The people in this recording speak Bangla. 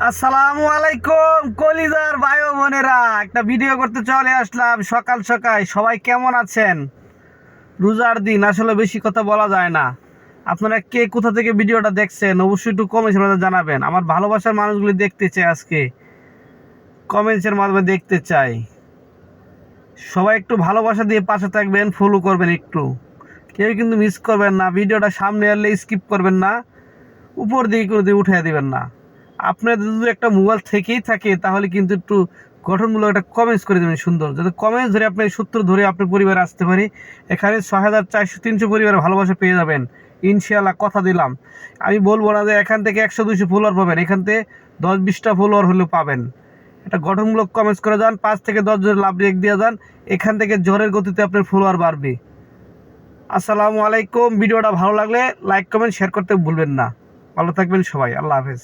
আসসালামু আলাইকুম কলিজার ভাই ও বোনেরা, একটা ভিডিও করতে চলে আসলাম সকাল সকাল। সবাই কেমন আছেন? রোজার দিন আসলে বেশি কথা বলা যায় না। আপনারা কে কোথা থেকে ভিডিওটা দেখছেন অবশ্যই একটু কমেন্টসের মাধ্যমে জানাবেন। আমার ভালোবাসার মানুষগুলি দেখতে চাই, আজকে কমেন্টসের মাধ্যমে দেখতে চাই। সবাই একটু ভালোবাসা দিয়ে পাশে থাকবেন, ফলো করবেন, একটু কেউ কিন্তু মিস করবেন না। ভিডিওটা সামনে আসলে স্কিপ করবেন না, উপর দিকে কোনো দিয়ে উঠিয়ে দিবেন না। আপনার যদি একটা মোবাইল থেকেই থাকে তাহলে কিন্তু একটু গঠনমূলক একটা কমেন্টস করে দেবেন, সুন্দর, যাতে কমেন্টস ধরে আপনি সূত্র ধরে আপনার পরিবারে আসতে পারি। এখানে 6,400-300 পরিবারের ভালোবাসা পেয়ে যাবেন ইনশাআল্লাহ, কথা দিলাম। আমি বলবো না যে এখান থেকে 100-200 ফলোয়ার পাবেন, এখান থেকে 10-20টা ফলোয়ার হলেও পাবেন। এটা গঠনমূলক কমেন্টস করে যান, 5 থেকে 10 জনের লাভ রেক দিয়ে যান, এখান থেকে ঝড়ের গতিতে আপনার ফলোয়ার বাড়বে। আসসালামু আলাইকুম। ভিডিওটা ভালো লাগলে লাইক কমেন্ট শেয়ার করতে ভুলবেন না। ভালো থাকবেন সবাই, আল্লাহ হাফেজ।